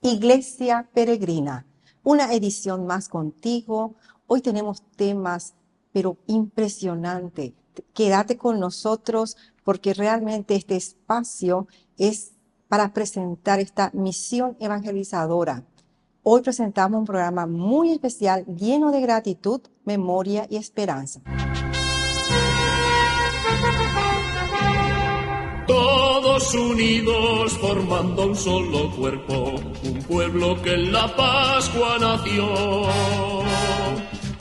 Iglesia Peregrina, una edición más contigo. Hoy tenemos temas, pero impresionante. Quédate con nosotros porque realmente este espacio es para presentar esta misión evangelizadora. Hoy presentamos un programa muy especial, lleno de gratitud, memoria y esperanza. Todos unidos formando un solo cuerpo, un pueblo que en la Pascua nació.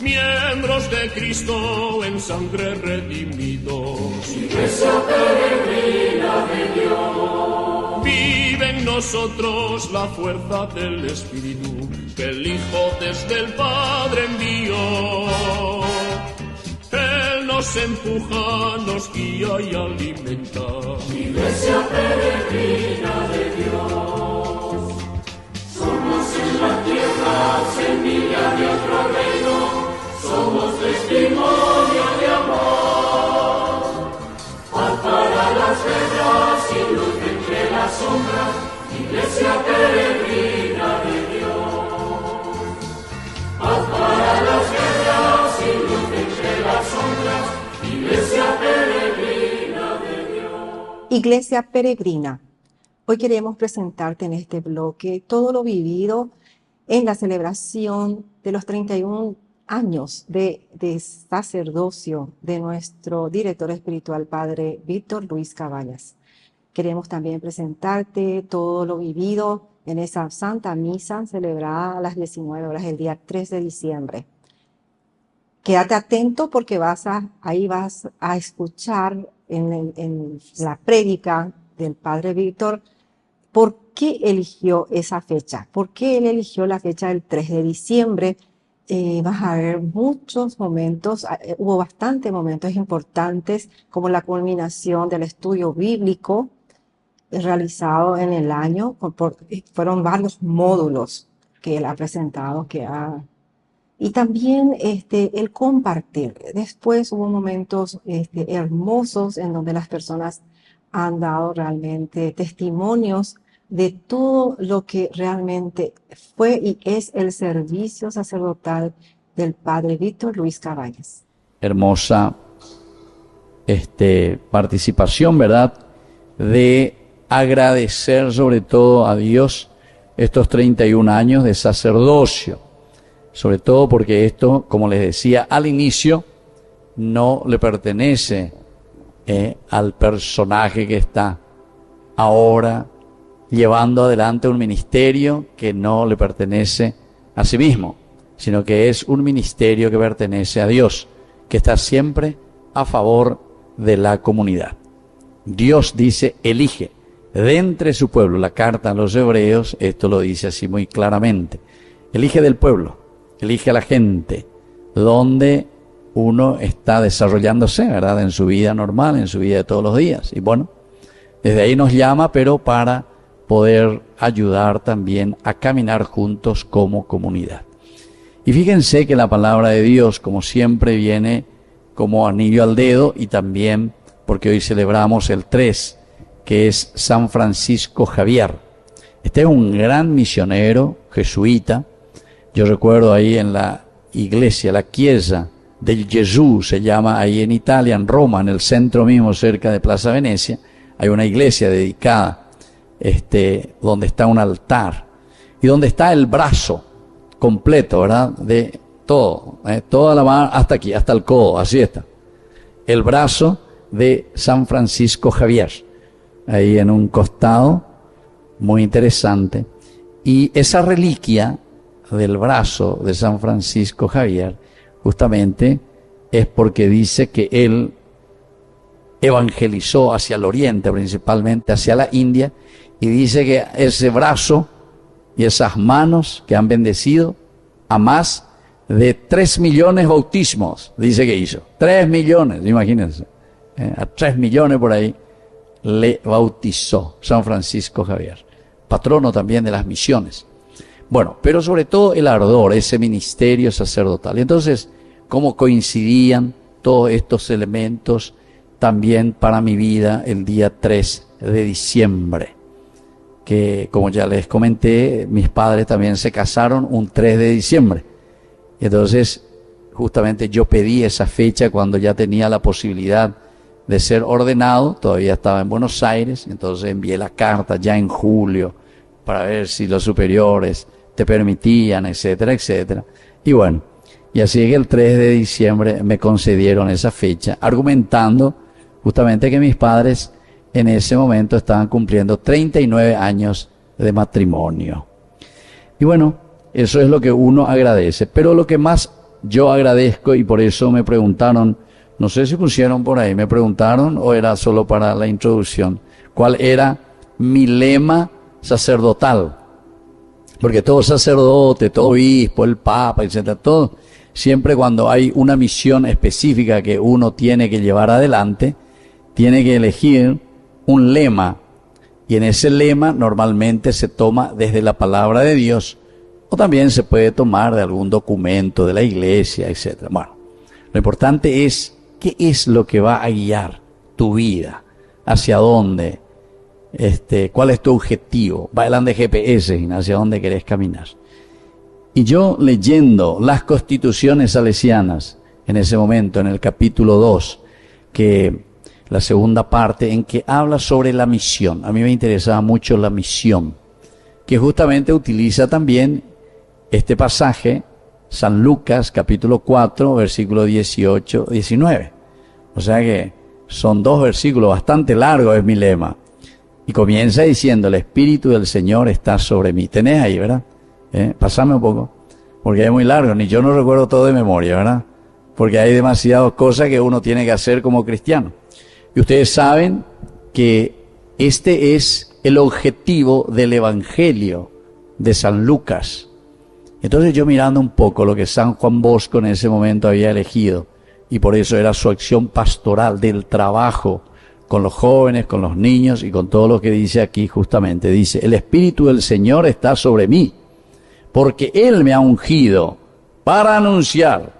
Miembros de Cristo en sangre redimidos, Iglesia peregrina de Dios. Vive en nosotros la fuerza del Espíritu que el Hijo desde el Padre envió. Él nos empuja, nos guía y alimenta. Iglesia peregrina de Dios. Somos en la tierra semilla de otro reino. Somos testimonio de amor. Paz para las guerras y luz entre las sombras. Iglesia peregrina de Dios. Paz para las guerras y luz entre las sombras. Iglesia peregrina de Dios. Iglesia Peregrina. Hoy queremos presentarte en este bloque todo lo vivido en la celebración de los 31 años de sacerdocio de nuestro director espiritual, Padre Víctor Luis Caballas. Queremos también presentarte todo lo vivido en esa Santa Misa celebrada a las 19 horas el día 3 de diciembre. Quédate atento porque ahí vas a escuchar en la prédica del Padre Víctor por qué eligió esa fecha, por qué él eligió la fecha del 3 de diciembre. Vas a ver muchos momentos, hubo bastantes momentos importantes como la culminación del estudio bíblico realizado en el año, fueron varios módulos que él ha presentado, y también el compartir. Después hubo momentos hermosos en donde las personas han dado realmente testimonios de todo lo que realmente fue y es el servicio sacerdotal del Padre Víctor Luis Caballas. Hermosa participación, ¿verdad? De agradecer sobre todo a Dios estos 31 años de sacerdocio. Sobre todo porque esto, como les decía al inicio, no le pertenece al personaje que está ahora llevando adelante un ministerio que no le pertenece a sí mismo, sino que es un ministerio que pertenece a Dios, que está siempre a favor de la comunidad. Dios dice, elige de entre su pueblo. La carta a los hebreos, esto lo dice así muy claramente. Elige del pueblo, elige a la gente, donde uno está desarrollándose, ¿verdad? En su vida normal, en su vida de todos los días. Y bueno, desde ahí nos llama, pero para poder ayudar también a caminar juntos como comunidad. Y fíjense que la palabra de Dios, como siempre, viene como anillo al dedo, y también porque hoy celebramos el 3, que es San Francisco Javier. Este es un gran misionero jesuita. Yo recuerdo ahí en la iglesia, la Chiesa del Gesù, se llama ahí en Italia, en Roma, en el centro mismo, cerca de Plaza Venecia, hay una iglesia dedicada donde está un altar y donde está el brazo completo, ¿verdad? De todo, toda la mano hasta aquí, hasta el codo, así está. El brazo de San Francisco Javier, ahí en un costado, muy interesante. Y esa reliquia del brazo de San Francisco Javier, justamente es porque dice que él evangelizó hacia el oriente, principalmente hacia la India, y dice que ese brazo y esas manos que han bendecido a más de 3 millones bautismos, dice que hizo. 3 millones, imagínense. A 3 millones por ahí le bautizó San Francisco Javier, patrono también de las misiones. Bueno, pero sobre todo el ardor, ese ministerio sacerdotal. Entonces, ¿cómo coincidían todos estos elementos también para mi vida el día 3 de diciembre? que, como ya les comenté, mis padres también se casaron un 3 de diciembre. Y entonces, justamente yo pedí esa fecha cuando ya tenía la posibilidad de ser ordenado, todavía estaba en Buenos Aires, entonces envié la carta ya en julio para ver si los superiores te permitían, etcétera, etcétera. Y bueno, y así es que el 3 de diciembre me concedieron esa fecha, argumentando justamente que mis padres en ese momento estaban cumpliendo 39 años de matrimonio. Y bueno, eso es lo que uno agradece. Pero lo que más yo agradezco, y por eso me preguntaron, no sé si pusieron por ahí, me preguntaron o era solo para la introducción, cuál era mi lema sacerdotal. Porque todo sacerdote, todo obispo, el papa, etcétera, todo, siempre cuando hay una misión específica que uno tiene que llevar adelante, tiene que elegir un lema. Y en ese lema normalmente se toma desde la palabra de Dios, o también se puede tomar de algún documento de la iglesia, etcétera. Bueno, lo importante es qué es lo que va a guiar tu vida, hacia dónde, cuál es tu objetivo, va delante de GPS, hacia dónde querés caminar. Y yo leyendo las constituciones salesianas, en ese momento, en el capítulo 2, que la segunda parte, en que habla sobre la misión. A mí me interesaba mucho la misión, que justamente utiliza también este pasaje, San Lucas, capítulo 4, versículo 18-19. O sea que son dos versículos bastante largos, es mi lema. Y comienza diciendo, el Espíritu del Señor está sobre mí. Tenés ahí, ¿verdad? Pasame un poco, porque es muy largo, ni yo no recuerdo todo de memoria, ¿verdad? Porque hay demasiadas cosas que uno tiene que hacer como cristiano. Y ustedes saben que este es el objetivo del Evangelio de San Lucas. Entonces yo mirando un poco lo que San Juan Bosco en ese momento había elegido, y por eso era su acción pastoral del trabajo con los jóvenes, con los niños y con todo lo que dice aquí justamente. Dice, el Espíritu del Señor está sobre mí, porque Él me ha ungido para anunciar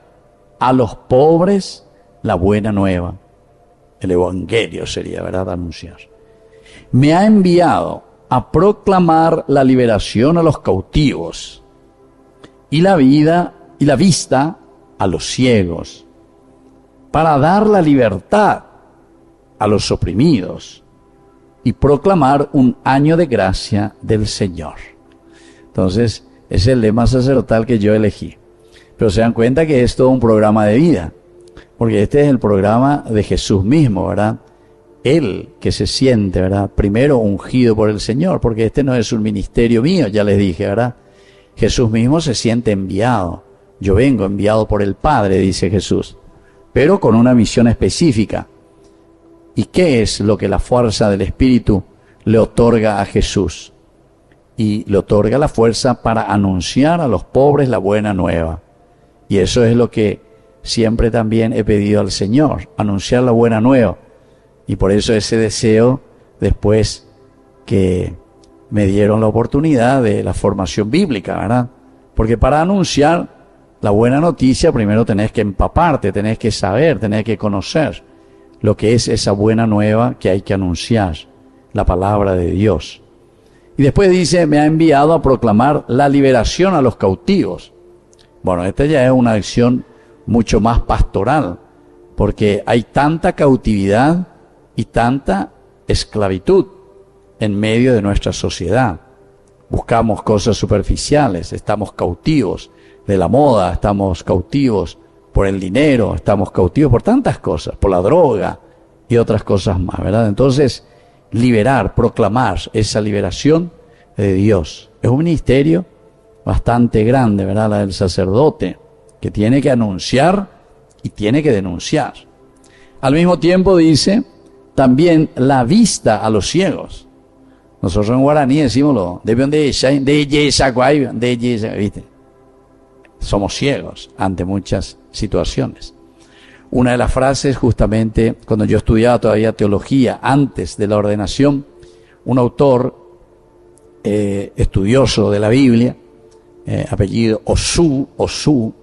a los pobres la buena nueva. El Evangelio sería, ¿verdad?, anunciar. Me ha enviado a proclamar la liberación a los cautivos y la vida y la vista a los ciegos, para dar la libertad a los oprimidos y proclamar un año de gracia del Señor. Entonces, ese es el lema sacerdotal que yo elegí. Pero se dan cuenta que es todo un programa de vida, porque este es el programa de Jesús mismo, ¿verdad? Él que se siente, ¿verdad?, primero ungido por el Señor, porque este no es un ministerio mío, ya les dije, ¿verdad? Jesús mismo se siente enviado. Yo vengo enviado por el Padre, dice Jesús, pero con una misión específica. ¿Y qué es lo que la fuerza del Espíritu le otorga a Jesús? Y le otorga la fuerza para anunciar a los pobres la buena nueva. Y eso es lo que siempre también he pedido al Señor, anunciar la buena nueva. Y por eso ese deseo, después que me dieron la oportunidad de la formación bíblica, ¿verdad? Porque para anunciar la buena noticia, primero tenés que empaparte, tenés que saber, tenés que conocer lo que es esa buena nueva que hay que anunciar, la palabra de Dios. Y después dice, me ha enviado a proclamar la liberación a los cautivos. Bueno, esta ya es una acción mucho más pastoral, porque hay tanta cautividad y tanta esclavitud en medio de nuestra sociedad. Buscamos cosas superficiales, estamos cautivos de la moda, estamos cautivos por el dinero, estamos cautivos por tantas cosas, por la droga y otras cosas más, ¿verdad? Entonces, liberar, proclamar esa liberación de Dios. Es un ministerio bastante grande, ¿verdad? La del sacerdote, que tiene que anunciar y tiene que denunciar. Al mismo tiempo dice, también la vista a los ciegos. Nosotros en guaraní decimos, ¿viste? Somos ciegos ante muchas situaciones. Una de las frases, justamente, cuando yo estudiaba todavía teología, antes de la ordenación, un autor estudioso de la Biblia, apellido Osu,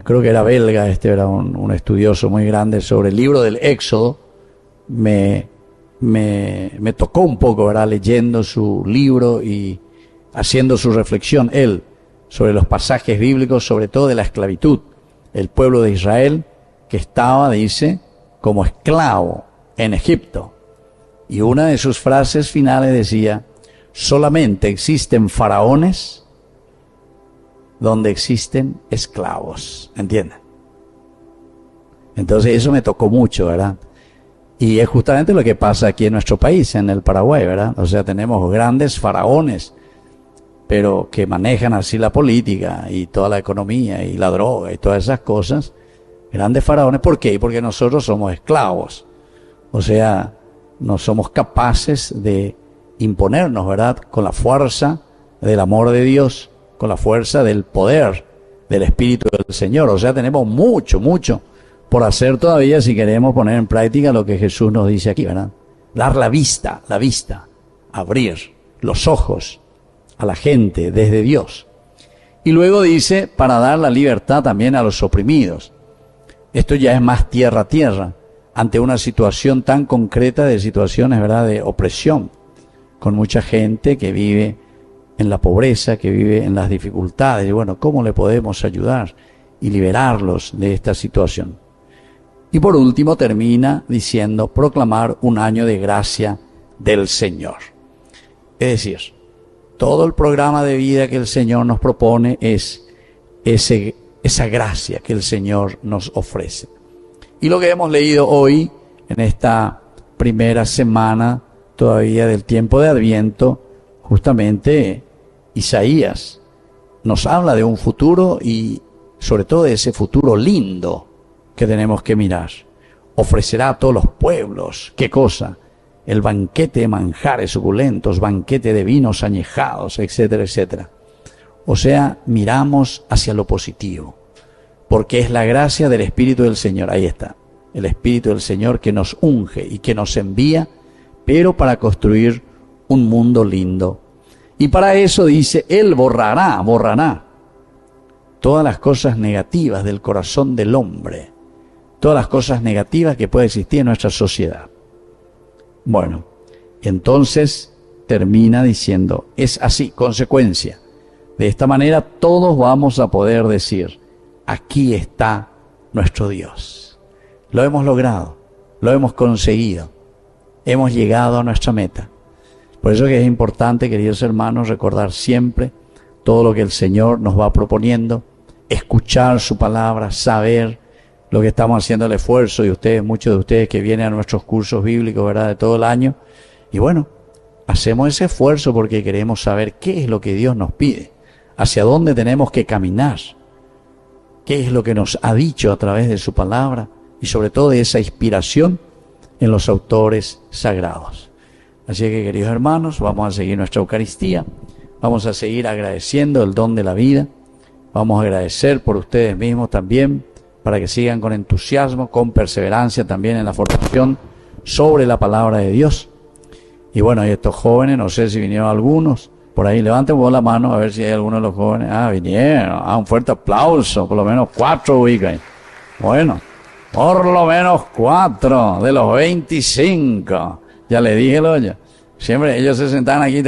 creo que era belga, era un estudioso muy grande sobre el libro del Éxodo, me me tocó un poco, ¿verdad? Leyendo su libro y haciendo su reflexión, él, sobre los pasajes bíblicos, sobre todo de la esclavitud. El pueblo de Israel que estaba, dice, como esclavo en Egipto. Y una de sus frases finales decía, solamente existen faraones donde existen esclavos. ¿Entienden? Entonces eso me tocó mucho, ¿verdad? Y es justamente lo que pasa aquí en nuestro país, en el Paraguay, ¿verdad? O sea, tenemos grandes faraones, pero que manejan así la política y toda la economía y la droga y todas esas cosas. Grandes faraones, ¿por qué? Porque nosotros somos esclavos. O sea, no somos capaces de imponernos, ¿verdad? Con la fuerza del amor de Dios, con la fuerza del poder del Espíritu del Señor. O sea, tenemos mucho por hacer todavía si queremos poner en práctica lo que Jesús nos dice aquí, ¿verdad? Dar la vista, abrir los ojos a la gente desde Dios. Y luego dice, para dar la libertad también a los oprimidos. Esto ya es más tierra a tierra, ante una situación tan concreta de situaciones, ¿verdad?, de opresión, con mucha gente que vive en la pobreza, que vive en las dificultades. Y bueno, ¿cómo le podemos ayudar y liberarlos de esta situación? Y por último termina diciendo, proclamar un año de gracia del Señor. Es decir, todo el programa de vida que el Señor nos propone es esa gracia que el Señor nos ofrece. Y lo que hemos leído hoy, en esta primera semana todavía del tiempo de Adviento, justamente Isaías nos habla de un futuro y sobre todo de ese futuro lindo que tenemos que mirar. Ofrecerá a todos los pueblos, ¿qué cosa? El banquete de manjares suculentos, banquete de vinos añejados, etcétera, etcétera. O sea, miramos hacia lo positivo, porque es la gracia del Espíritu del Señor. Ahí está, el Espíritu del Señor que nos unge y que nos envía, pero para construir un mundo lindo. Y para eso dice, Él borrará todas las cosas negativas del corazón del hombre, todas las cosas negativas que puede existir en nuestra sociedad. Bueno, entonces termina diciendo, es así, consecuencia. De esta manera todos vamos a poder decir, aquí está nuestro Dios. Lo hemos logrado, lo hemos conseguido, hemos llegado a nuestra meta. Por eso que es importante, queridos hermanos, recordar siempre todo lo que el Señor nos va proponiendo, escuchar su palabra, saber lo que estamos haciendo, el esfuerzo, y ustedes, muchos de ustedes que vienen a nuestros cursos bíblicos, ¿verdad?, de todo el año. Y bueno, hacemos ese esfuerzo porque queremos saber qué es lo que Dios nos pide, hacia dónde tenemos que caminar, qué es lo que nos ha dicho a través de su palabra y sobre todo de esa inspiración en los autores sagrados. Así que, queridos hermanos, vamos a seguir nuestra Eucaristía, vamos a seguir agradeciendo el don de la vida, vamos a agradecer por ustedes mismos también, para que sigan con entusiasmo, con perseverancia también en la formación sobre la palabra de Dios. Y bueno, y estos jóvenes, no sé si vinieron algunos, por ahí levanten vos la mano a ver si hay alguno de los jóvenes. Vinieron, un fuerte aplauso, por lo menos 4 ubican. Bueno, por lo menos 4 de los 25. Ya le dije, oye, siempre ellos se sentaban aquí,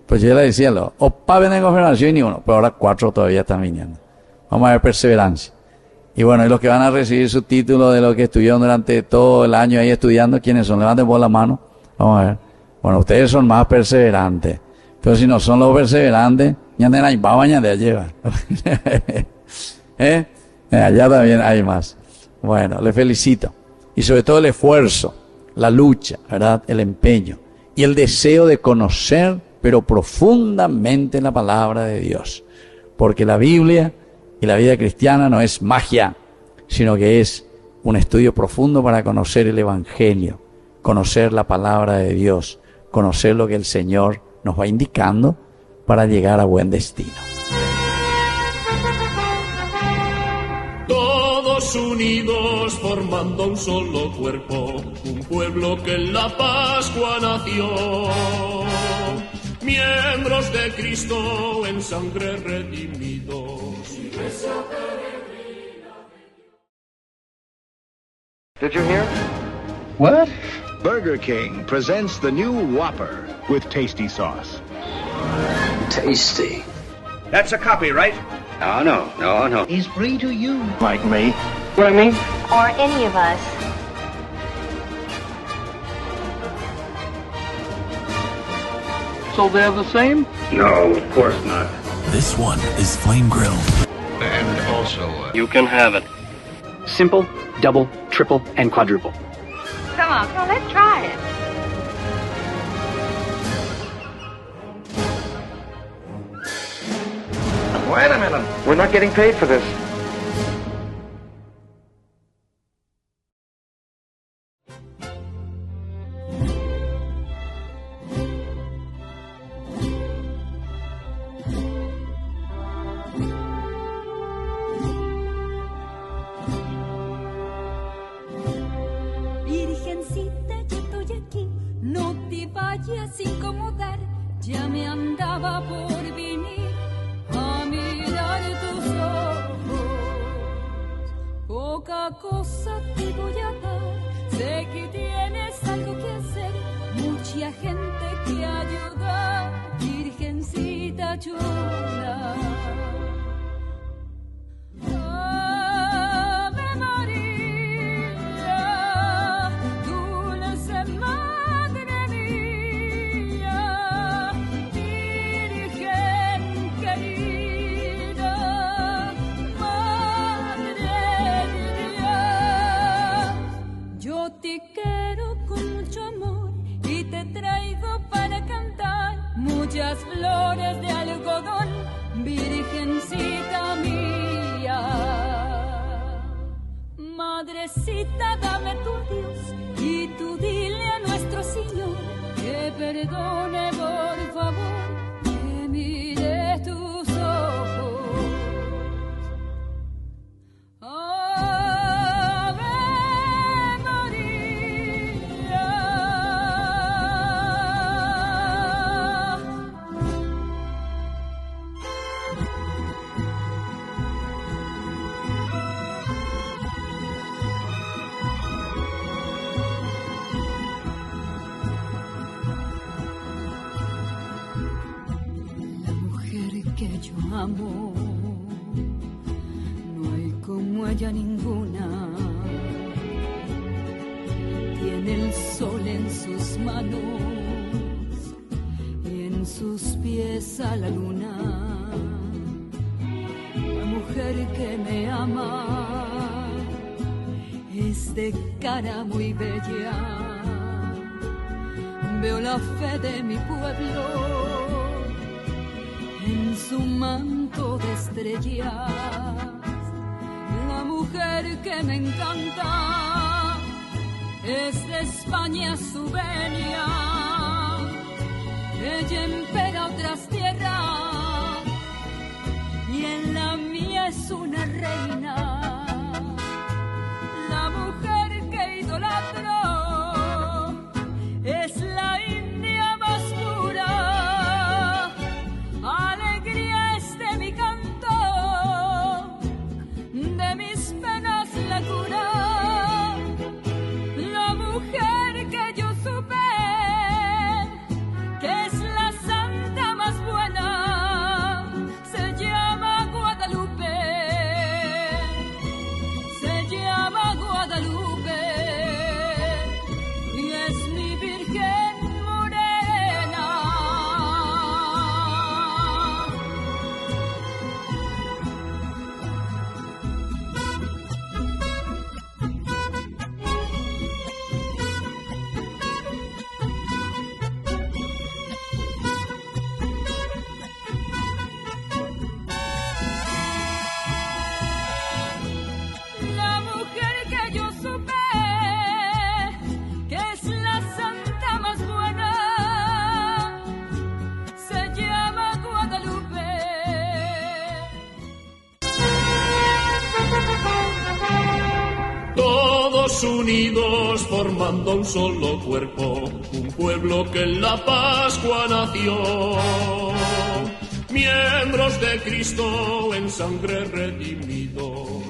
pues yo le decía, opa, ven en confirmación y ni uno, pero ahora 4 todavía están viniendo. Vamos a ver perseverancia. Y bueno, y los que van a recibir su título de lo que estuvieron durante todo el año ahí estudiando, ¿quiénes son? Levanten por la mano. Vamos a ver. Bueno, ustedes son más perseverantes. Pero si no son los perseverantes, ya de ahí va mañana de llevar. Allá también hay más. Bueno, les felicito. Y sobre todo el esfuerzo, la lucha, ¿verdad? El empeño y el deseo de conocer, pero profundamente, la palabra de Dios. Porque la Biblia y la vida cristiana no es magia, sino que es un estudio profundo para conocer el Evangelio, conocer la palabra de Dios, conocer lo que el Señor nos va indicando para llegar a buen destino. Todos unidos formando un solo cuerpo, un pueblo que en la Pascua nació. Miembros de Cristo en sangre redimidos. Did you hear? What? Burger King presents the new Whopper with tasty sauce. Tasty. That's a copy, right? No. He's free to use. Like me. What I mean? Or any of us. So they're the same? No, of course not. This one is flame grilled. And also, You can have it. Simple, double, triple, and quadruple. Come on, let's try it. Wait a minute. We're not getting paid for this. Virgencita, yo estoy aquí, no te vayas a incomodar, ya me andaba por venir a mirar tus ojos. Poca cosa te voy a dar, sé que tienes algo que hacer, mucha gente que ayudar, Virgencita chula. Ave María, dulce madre mía, Virgen querida, madre mía. Yo te quiero con mucho amor y te traigo para cantar muchas flores de algodón, Virgencita mía. Madrecita, dame tu Dios y tú dile a nuestro Señor que perdone por favor, que mire tus ojos. Ave que yo amo, no hay como ella ninguna. Tiene el sol en sus manos y en sus pies a la luna. La mujer que me ama es de cara muy bella. Veo la fe de mi pueblo en su manto de estrellas. La mujer que me encanta es de España su venia. Ella empera otras tierras y en la mía es una reina. La mujer que idolatro es la India más pura. Alegría es de mi canto, de mis penas la cura. La mujer que yo supe que es la santa más buena se llama Guadalupe, se llama Guadalupe y es mi Virgen morena. La mujer que yo supe que es la santa más buena se llama Guadalupe. Todos unidos formando un solo cuerpo, un pueblo que en la Pascua nació. Miembros de Cristo en sangre redimidos.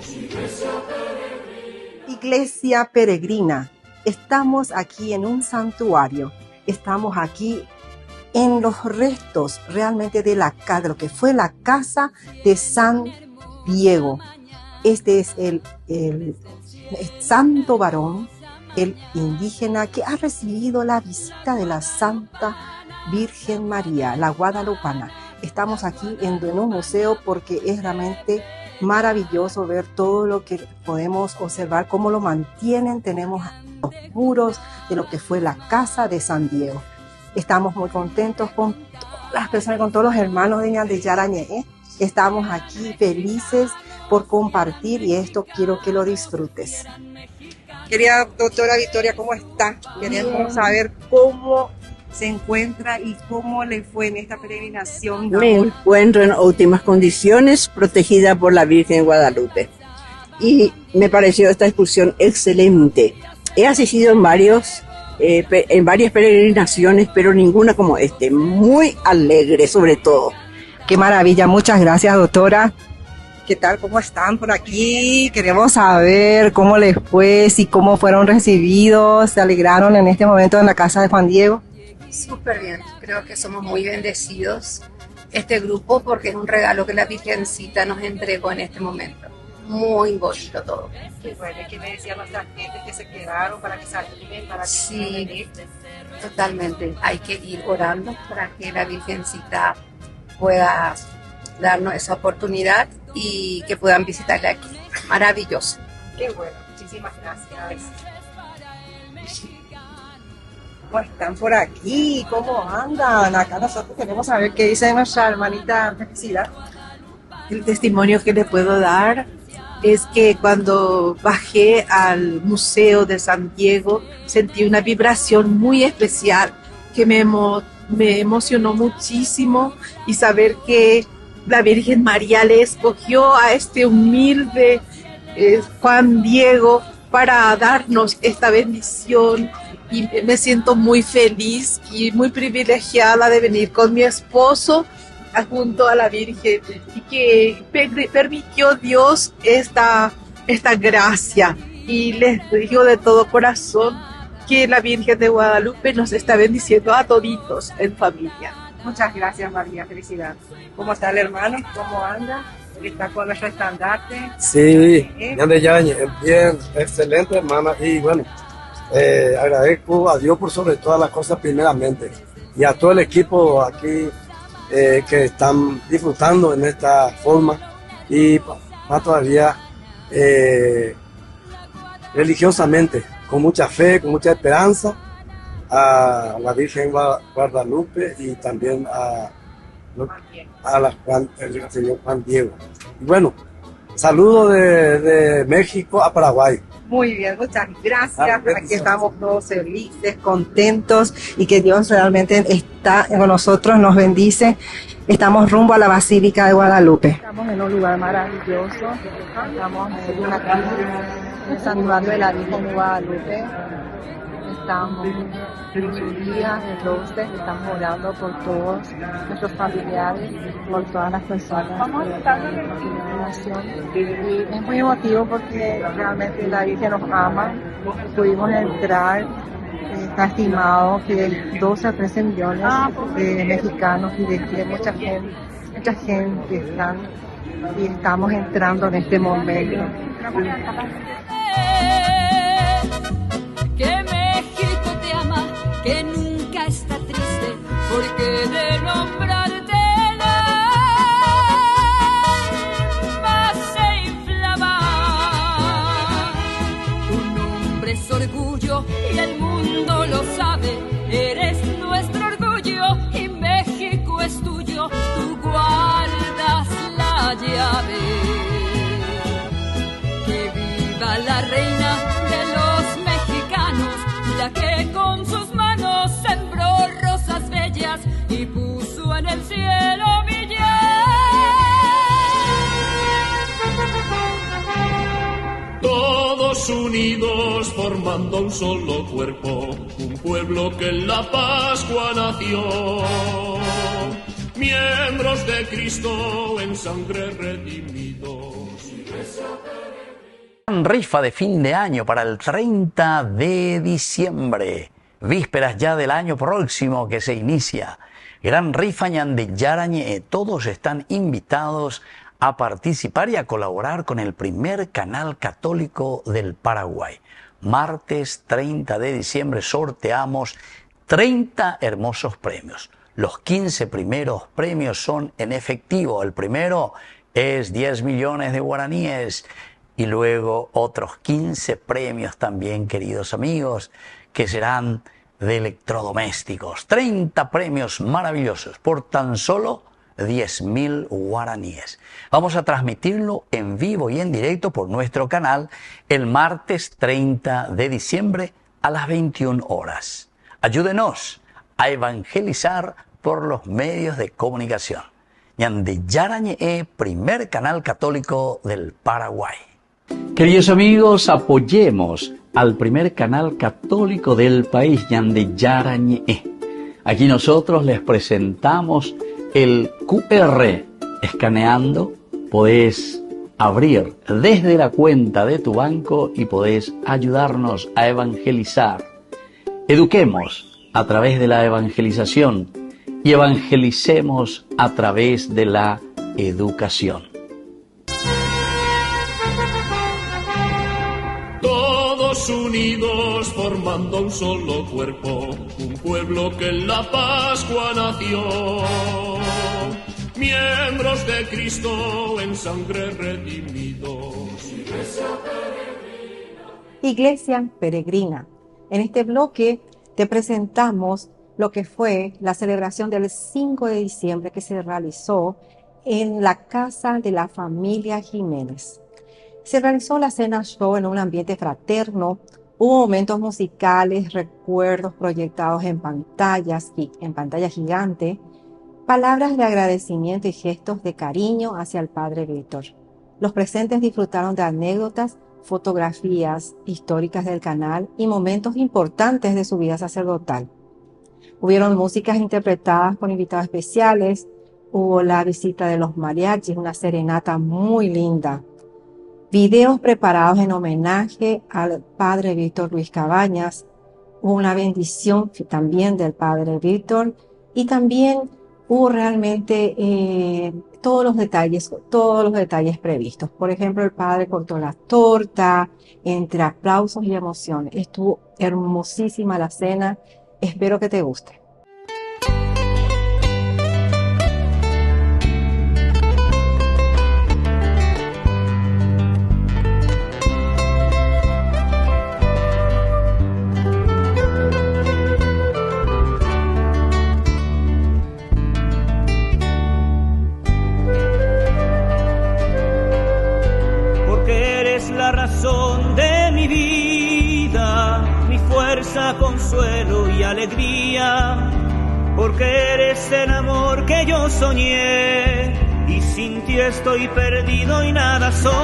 Iglesia peregrina, Estamos aquí en un santuario, estamos aquí en los restos realmente de lo que fue la casa de San Diego. Este es el santo varón, el indígena que ha recibido la visita de la Santa Virgen María, la guadalupana. Estamos aquí en un museo porque es realmente maravilloso ver todo lo que podemos observar, cómo lo mantienen. Tenemos los muros de lo que fue la casa de San Diego. Estamos muy contentos con todas las personas, con todos los hermanos de Yarañé. Estamos aquí felices por compartir y esto quiero que lo disfrutes. Querida doctora Victoria, ¿cómo está? Queremos saber cómo se encuentra y cómo le fue en esta peregrinación. Me encuentro en óptimas condiciones, protegida por la Virgen de Guadalupe. Y me pareció esta excursión excelente. He asistido en varias peregrinaciones, pero ninguna como muy alegre sobre todo. Qué maravilla, muchas gracias doctora. ¿Qué tal? ¿Cómo están por aquí? Queremos saber cómo les fue, si cómo fueron recibidos, se alegraron en este momento en la casa de Juan Diego. Súper bien, creo que somos muy bendecidos este grupo porque es un regalo que la Virgencita nos entregó en este momento. Muy bonito todo. Qué bueno, ¿qué le decían las gente que se quedaron para que salgan, para que sí, totalmente. Hay que ir orando para que la Virgencita pueda darnos esa oportunidad y que puedan visitarla aquí. Maravilloso. Qué bueno, muchísimas gracias. ¿Cómo están por aquí? ¿Cómo andan? Acá nosotros queremos saber qué dice nuestra hermanita Felicidad. El testimonio que le puedo dar es que cuando bajé al Museo de San Diego sentí una vibración muy especial que me emocionó muchísimo, y saber que la Virgen María le escogió a este humilde Juan Diego para darnos esta bendición. Y me siento muy feliz y muy privilegiada de venir con mi esposo junto a la Virgen, y que permitió Dios esta gracia. Y les digo de todo corazón que la Virgen de Guadalupe nos está bendiciendo a toditos en familia. Muchas gracias, María. Felicidad. ¿Cómo está el hermano? ¿Cómo anda? ¿Está con nuestro estandarte? Sí, bien, excelente, hermana. Y bueno, agradezco a Dios por sobre todas las cosas primeramente, y a todo el equipo aquí que están disfrutando en esta forma, y más todavía religiosamente, con mucha fe, con mucha esperanza, a la Virgen Guadalupe y también el señor Juan Diego. Y bueno, saludos de México a Paraguay. Muy bien, muchas gracias. Aquí estamos todos felices, contentos, y que Dios realmente está con nosotros, nos bendice. Estamos rumbo a la Basílica de Guadalupe. Estamos en un lugar maravilloso. Estamos en una casa, el santuario de la Virgen de Guadalupe. Estamos en su día, el 12, estamos orando por todos nuestros familiares, por todas las personas. Vamos a estar en la peregrinación, y es muy emotivo porque realmente la Virgen nos ama. Pudimos entrar, está estimado que 12 a 13 millones de mexicanos y de mucha gente están, y estamos entrando en este momento. Que México te ama, que nunca está triste, porque de nombrarte más se inflama. Tu nombre es orgullo y el mundo lo sabe, eres nuestro orgullo y México es tuyo, tú guardas la llave. Que viva la reina de los mexicanos, la que con sus manos sembró rosas bellas y puso en el cielo mi Todos unidos formando un solo cuerpo, un pueblo que en la Pascua nació. Miembros de Cristo en sangre redimidos. Gran rifa de fin de año para el 30 de diciembre. Vísperas ya del año próximo que se inicia. Gran rifa Ñandeyarañe. Todos están invitados a participar y a colaborar con el primer canal católico del Paraguay. Martes 30 de diciembre sorteamos 30 hermosos premios. Los 15 primeros premios son en efectivo. El primero es 10 millones de guaraníes y luego otros 15 premios también, queridos amigos, que serán de electrodomésticos. 30 premios maravillosos por tan solo 10.000 guaraníes. Vamos a transmitirlo en vivo y en directo por nuestro canal el martes 30 de diciembre a las 21 horas. Ayúdenos a evangelizar por los medios de comunicación. Ñandeyarañe, primer canal católico del Paraguay. Queridos amigos, apoyemos al primer canal católico del país, Ñandeyarañe. Aquí nosotros les presentamos el QR. Escaneando podés abrir desde la cuenta de tu banco y podés ayudarnos a evangelizar. Eduquemos a través de la evangelización y evangelicemos a través de la educación. Todos unidos formando un solo cuerpo, un pueblo que en la Pascua nació. Miembros de Cristo en sangre redimidos. Iglesia Peregrina. En este bloque te presentamos lo que fue la celebración del 5 de diciembre que se realizó en la casa de la familia Jiménez. Se realizó la cena show en un ambiente fraterno, hubo momentos musicales, recuerdos proyectados en pantalla gigante, palabras de agradecimiento y gestos de cariño hacia el Padre Víctor. Los presentes disfrutaron de anécdotas, fotografías históricas del canal y momentos importantes de su vida sacerdotal. Hubieron músicas interpretadas por invitados especiales, hubo la visita de los mariachis, una serenata muy linda, videos preparados en homenaje al Padre Víctor Ruiz Cabañas, hubo una bendición también del Padre Víctor y también hubo realmente todos los detalles previstos. Por ejemplo, el Padre cortó la torta, entre aplausos y emociones. Estuvo hermosísima la cena. Espero que te guste. Porque eres la razón de mi vida, mi fuerza, consuelo y alegría, porque eres el amor que yo soñé y sin ti estoy perdido y nada soy.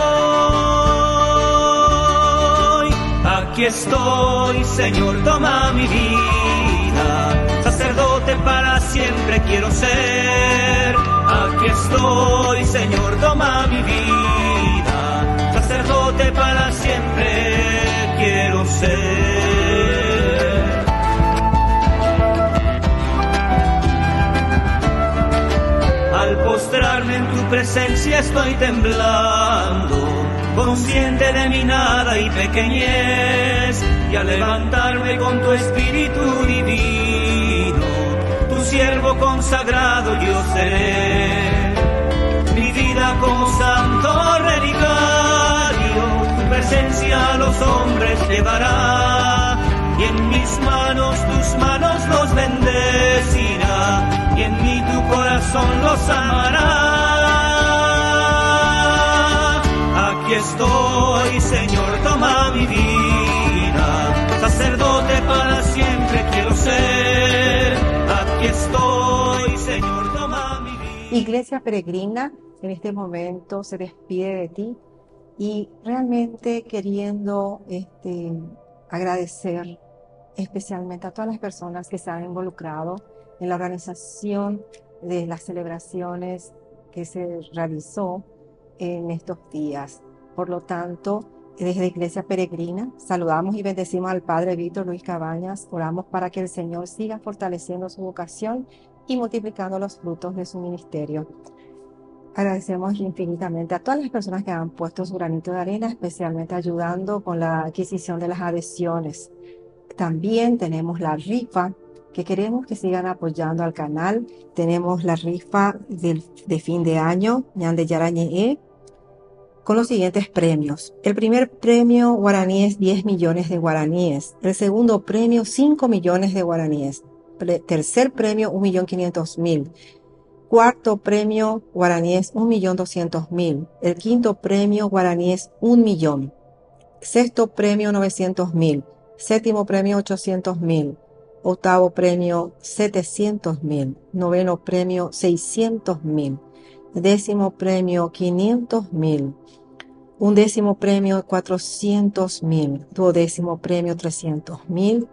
Aquí estoy, Señor, toma mi vida, sacerdote para siempre quiero ser. Aquí estoy, Señor, toma mi vida, sacerdote para siempre quiero ser. Al postrarme en tu presencia estoy temblando, consciente de mi nada y pequeñez, y al levantarme con tu espíritu divino, tu siervo consagrado yo seré. Mi vida como santo relicario, tu presencia a los hombres llevará, y en mis manos tus manos los bendecirá, y en mí tu corazón los amará. Aquí estoy, Señor, toma mi vida, sacerdote para siempre quiero ser. Aquí estoy, Señor, toma mi vida. Iglesia Peregrina en este momento se despide de ti y realmente queriendo agradecer especialmente a todas las personas que se han involucrado en la organización de las celebraciones que se realizó en estos días. Por lo tanto, desde Iglesia Peregrina, saludamos y bendecimos al Padre Víctor Luis Cabañas. Oramos para que el Señor siga fortaleciendo su vocación y multiplicando los frutos de su ministerio. Agradecemos infinitamente a todas las personas que han puesto su granito de arena, especialmente ayudando con la adquisición de las adhesiones. También tenemos la rifa, que queremos que sigan apoyando al canal. Tenemos la rifa de fin de año, Ñande Yarañe, con los siguientes premios. El primer premio guaraní es 10 millones de guaraníes. El segundo premio, 5 millones de guaraníes. Tercer premio, 1.500.000. Cuarto premio guaraníes, 1.200.000. El quinto premio guaraníes, 1 millón. Sexto premio, 900.000. Séptimo premio, 800.000. Octavo premio, 700.000. Noveno premio, 600.000. Décimo premio, 500.000. Undécimo premio, 400.000. Duodécimo premio, 300.000.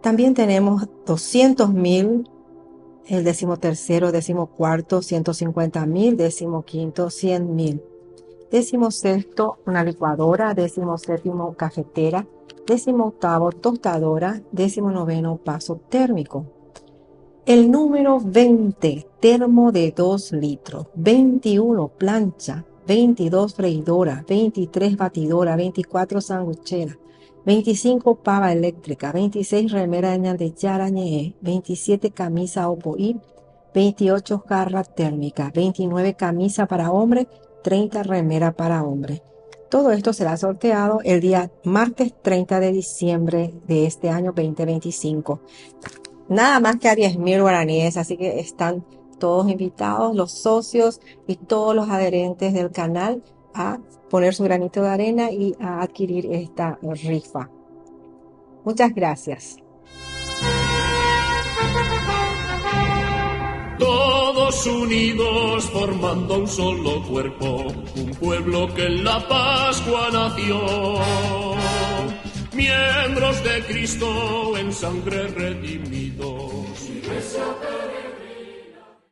También tenemos 200.000. El 13º, 14º, 150.000, 15º, 100.000. 16º, una licuadora. 17º, cafetera. 18º, tostadora. 19º, vaso térmico. El número 20, termo de 2 litros. 21, plancha. 22, freidora. 23, batidora. 24, sanguchera. 25, pava eléctrica. 26, remera de Ñande Yarañe. 27, camisa opoí. 28, jarra térmica. 29, camisa para hombre. 30, remera para hombre. Todo esto será sorteado el día martes 30 de diciembre de este año 2025. Nada más que a 10.000 guaraníes, así que están todos invitados, los socios y todos los adherentes del canal, a poner su granito de arena y a adquirir esta rifa. Muchas gracias. Todos unidos formando un solo cuerpo, un pueblo que en la Pascua nació. Miembros de Cristo en sangre redimidos. Iglesia peregrina.